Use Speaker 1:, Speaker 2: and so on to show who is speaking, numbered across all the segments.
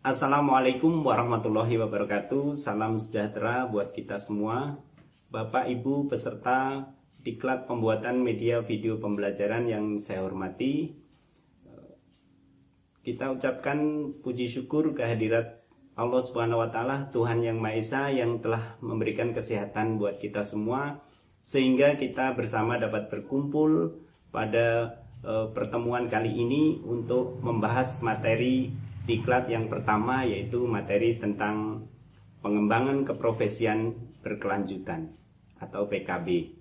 Speaker 1: Assalamualaikum warahmatullahi wabarakatuh. Salam sejahtera buat kita semua. Bapak, Ibu, peserta Diklat Pembuatan Media Video Pembelajaran yang saya hormati. Kita ucapkan puji syukur kehadirat Allah Subhanahu wa Ta'ala, Tuhan Yang Maha Esa, yang telah memberikan kesehatan buat kita semua, sehingga kita bersama dapat berkumpul pada pertemuan kali ini untuk membahas materi diklat yang pertama, yaitu materi tentang pengembangan keprofesian berkelanjutan atau PKB.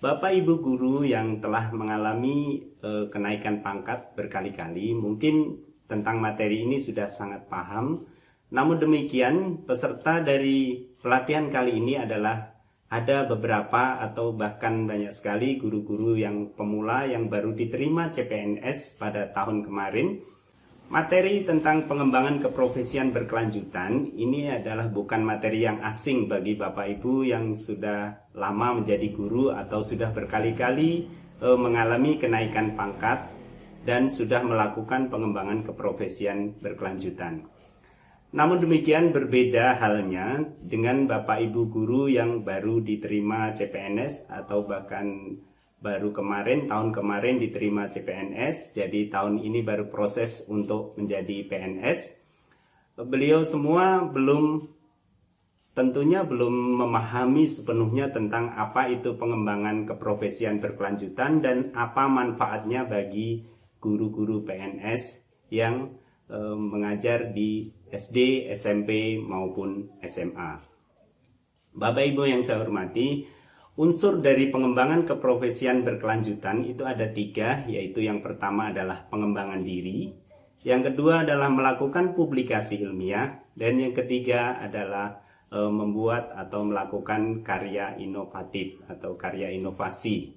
Speaker 1: Bapak Ibu guru yang telah mengalami kenaikan pangkat berkali-kali mungkin tentang materi ini sudah sangat paham. Namun demikian, peserta dari pelatihan kali ini adalah ada beberapa atau bahkan banyak sekali guru-guru yang pemula yang baru diterima CPNS pada tahun kemarin. Materi tentang pengembangan keprofesian berkelanjutan ini adalah bukan materi yang asing bagi Bapak Ibu yang sudah lama menjadi guru atau sudah berkali-kali mengalami kenaikan pangkat dan sudah melakukan pengembangan keprofesian berkelanjutan. Namun demikian, berbeda halnya dengan Bapak Ibu guru yang baru diterima CPNS atau bahkan baru tahun kemarin diterima CPNS, jadi tahun ini baru proses untuk menjadi PNS. Beliau semua tentunya belum memahami sepenuhnya tentang apa itu pengembangan keprofesian berkelanjutan dan apa manfaatnya bagi guru-guru PNS yang mengajar di SD, SMP maupun SMA. Bapak Ibu yang saya hormati, unsur dari pengembangan keprofesian berkelanjutan itu ada 3, yaitu yang pertama adalah pengembangan diri, yang kedua adalah melakukan publikasi ilmiah, dan yang ketiga adalah membuat atau melakukan karya inovatif atau karya inovasi.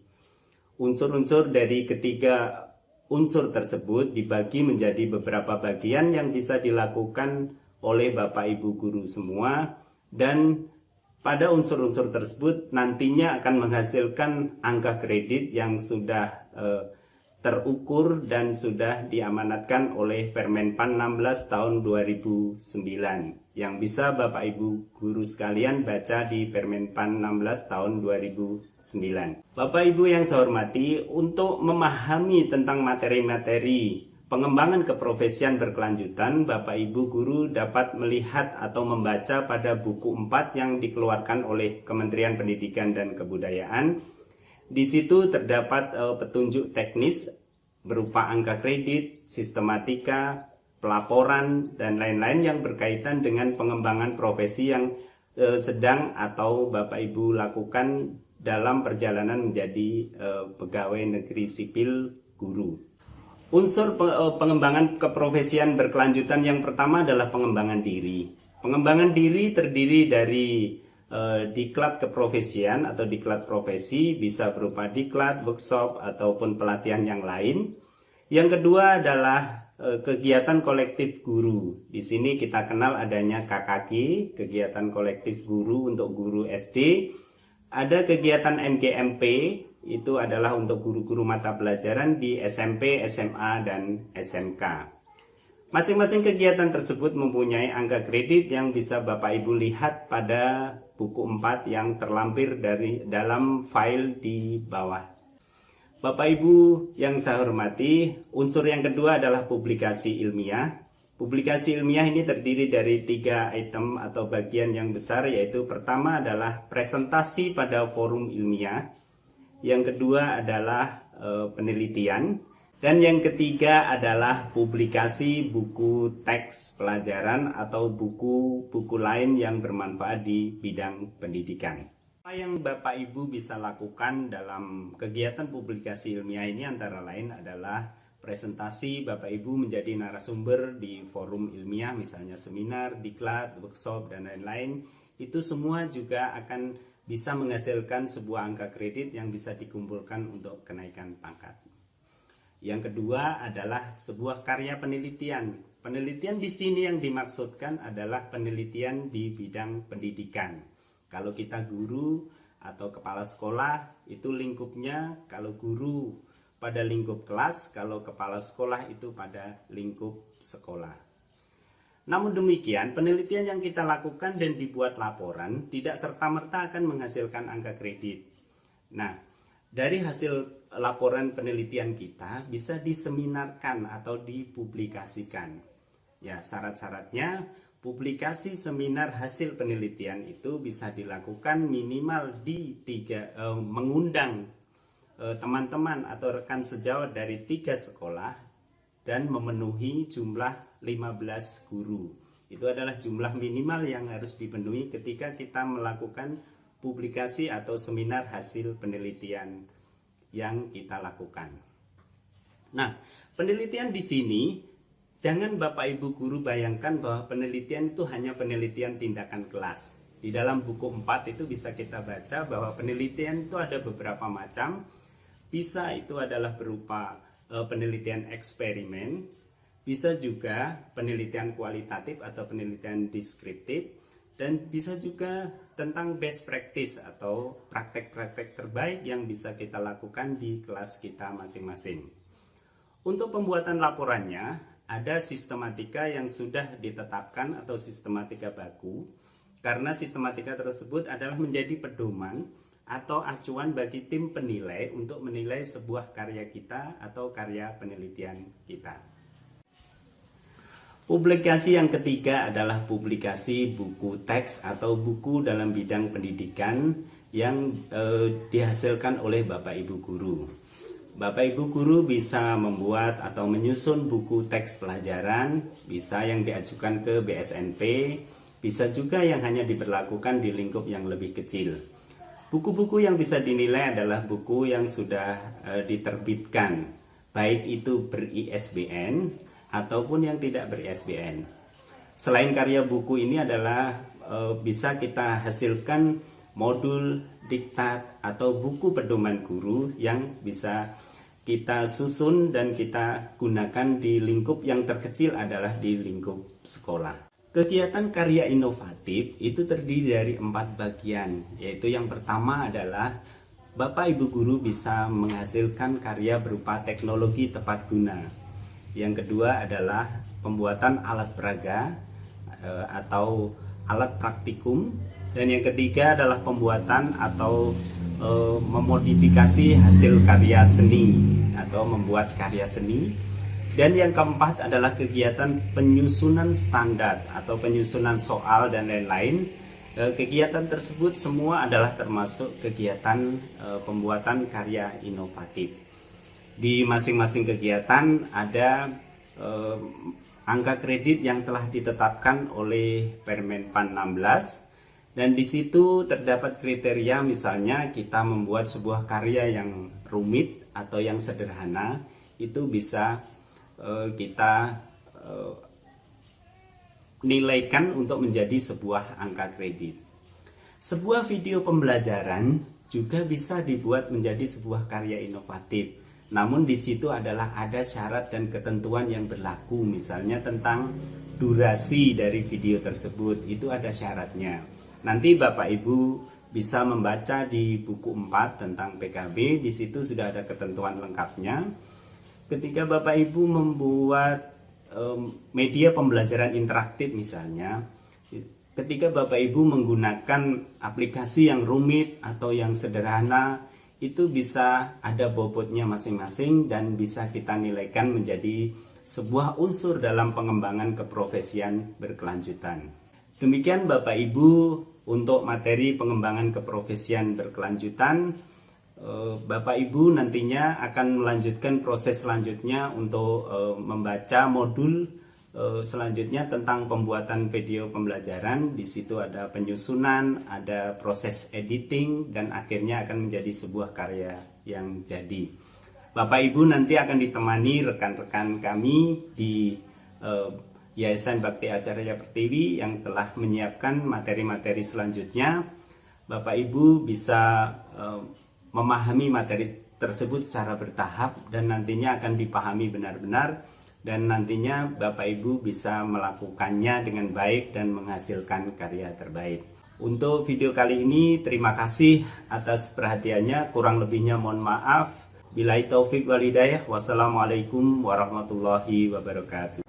Speaker 1: Unsur-unsur dari ketiga unsur tersebut dibagi menjadi beberapa bagian yang bisa dilakukan oleh Bapak Ibu guru semua, dan pada unsur-unsur tersebut nantinya akan menghasilkan angka kredit yang sudah terukur dan sudah diamanatkan oleh Permenpan 16 tahun 2009 yang bisa Bapak Ibu guru sekalian baca di Permenpan 16 tahun 2009. Bapak Ibu yang saya hormati, untuk memahami tentang materi-materi pengembangan keprofesian berkelanjutan, Bapak Ibu guru dapat melihat atau membaca pada buku 4 yang dikeluarkan oleh Kementerian Pendidikan dan Kebudayaan. Di situ terdapat petunjuk teknis berupa angka kredit, sistematika, pelaporan, dan lain-lain yang berkaitan dengan pengembangan profesi yang sedang atau Bapak Ibu lakukan dalam perjalanan menjadi pegawai negeri sipil guru. Unsur pengembangan keprofesian berkelanjutan yang pertama adalah pengembangan diri. Pengembangan diri terdiri dari diklat keprofesian atau diklat profesi, bisa berupa diklat, workshop, ataupun pelatihan yang lain. Yang kedua adalah kegiatan kolektif guru. Di sini kita kenal adanya KKG, kegiatan kolektif guru untuk guru SD. Ada kegiatan MGMP, itu adalah untuk guru-guru mata pelajaran di SMP, SMA, dan SMK. Masing-masing kegiatan tersebut mempunyai angka kredit yang bisa Bapak Ibu lihat pada buku 4 yang terlampir dalam file di bawah. Bapak Ibu yang saya hormati, unsur yang kedua adalah publikasi ilmiah. Publikasi ilmiah ini terdiri dari 3 item atau bagian yang besar, yaitu pertama adalah presentasi pada forum ilmiah, yang kedua adalah penelitian, dan yang ketiga adalah publikasi buku teks pelajaran atau buku-buku lain yang bermanfaat di bidang pendidikan. Apa yang Bapak Ibu bisa lakukan dalam kegiatan publikasi ilmiah ini antara lain adalah presentasi Bapak Ibu menjadi narasumber di forum ilmiah, misalnya seminar, diklat, workshop, dan lain-lain. Itu semua juga akan bisa menghasilkan sebuah angka kredit yang bisa dikumpulkan untuk kenaikan pangkat. Yang kedua adalah sebuah karya penelitian. Penelitian di sini yang dimaksudkan adalah penelitian di bidang pendidikan. Kalau kita guru atau kepala sekolah, itu lingkupnya kalau guru pada lingkup kelas, kalau kepala sekolah itu pada lingkup sekolah. Namun demikian, penelitian yang kita lakukan dan dibuat laporan tidak serta-merta akan menghasilkan angka kredit. Nah, dari hasil laporan penelitian kita bisa diseminarkan atau dipublikasikan. Ya, syarat-syaratnya publikasi seminar hasil penelitian itu bisa dilakukan minimal mengundang teman-teman atau rekan sejawat dari 3 sekolah dan memenuhi jumlah 15 guru. Itu adalah jumlah minimal yang harus dipenuhi ketika kita melakukan publikasi atau seminar hasil penelitian yang kita lakukan. Nah, penelitian di sini, jangan Bapak Ibu guru bayangkan bahwa penelitian itu hanya penelitian tindakan kelas. Di dalam buku 4 itu bisa kita baca bahwa penelitian itu ada beberapa macam. Bisa itu adalah berupa penelitian eksperimen, bisa juga penelitian kualitatif atau penelitian deskriptif, dan bisa juga tentang best practice atau praktek-praktek terbaik yang bisa kita lakukan di kelas kita masing-masing. Untuk pembuatan laporannya, ada sistematika yang sudah ditetapkan atau sistematika baku, karena sistematika tersebut adalah menjadi pedoman atau acuan bagi tim penilai untuk menilai sebuah karya kita atau karya penelitian kita. Publikasi yang ketiga adalah publikasi buku teks atau buku dalam bidang pendidikan yang dihasilkan oleh Bapak Ibu guru. Bapak Ibu guru bisa membuat atau menyusun buku teks pelajaran, bisa yang diajukan ke BSNP, bisa juga yang hanya diberlakukan di lingkup yang lebih kecil. Buku-buku yang bisa dinilai adalah buku yang sudah diterbitkan, baik itu ber-ISBN ataupun yang tidak ber-ISBN. Selain karya buku ini adalah bisa kita hasilkan modul, diktat, atau buku pedoman guru yang bisa kita susun dan kita gunakan di lingkup yang terkecil adalah di lingkup sekolah. Kegiatan karya inovatif itu terdiri dari 4 bagian, yaitu yang pertama adalah Bapak Ibu guru bisa menghasilkan karya berupa teknologi tepat guna. Yang kedua adalah pembuatan alat peraga atau alat praktikum, dan yang ketiga adalah pembuatan atau memodifikasi hasil karya seni atau membuat karya seni. Dan yang keempat adalah kegiatan penyusunan standar atau penyusunan soal dan lain-lain. Kegiatan tersebut semua adalah termasuk kegiatan pembuatan karya inovatif. Di masing-masing kegiatan ada angka kredit yang telah ditetapkan oleh Permenpan 16, dan di situ terdapat kriteria, misalnya kita membuat sebuah karya yang rumit atau yang sederhana, itu bisa kita nilaikan untuk menjadi sebuah angka kredit. Sebuah video pembelajaran juga bisa dibuat menjadi sebuah karya inovatif. Namun di situ adalah ada syarat dan ketentuan yang berlaku, misalnya tentang durasi dari video tersebut, itu ada syaratnya. Nanti Bapak Ibu bisa membaca di buku 4 tentang PKB, di situ sudah ada ketentuan lengkapnya. Ketika Bapak Ibu membuat media pembelajaran interaktif misalnya, ketika Bapak Ibu menggunakan aplikasi yang rumit atau yang sederhana, itu bisa ada bobotnya masing-masing dan bisa kita nilaikan menjadi sebuah unsur dalam pengembangan keprofesian berkelanjutan. Demikian Bapak Ibu untuk materi pengembangan keprofesian berkelanjutan. Bapak Ibu nantinya akan melanjutkan proses selanjutnya untuk membaca modul selanjutnya tentang pembuatan video pembelajaran. Di situ ada penyusunan, ada proses editing, dan akhirnya akan menjadi sebuah karya yang jadi. Bapak Ibu nanti akan ditemani rekan-rekan kami di Yayasan Bakti Acarya Pertiwi yang telah menyiapkan materi-materi selanjutnya. Bapak Ibu bisa memahami materi tersebut secara bertahap dan nantinya akan dipahami benar-benar, dan nantinya Bapak Ibu bisa melakukannya dengan baik dan menghasilkan karya terbaik. Untuk video kali ini terima kasih atas perhatiannya, kurang lebihnya mohon maaf. Billahi taufik wal hidayah. Wassalamualaikum warahmatullahi wabarakatuh.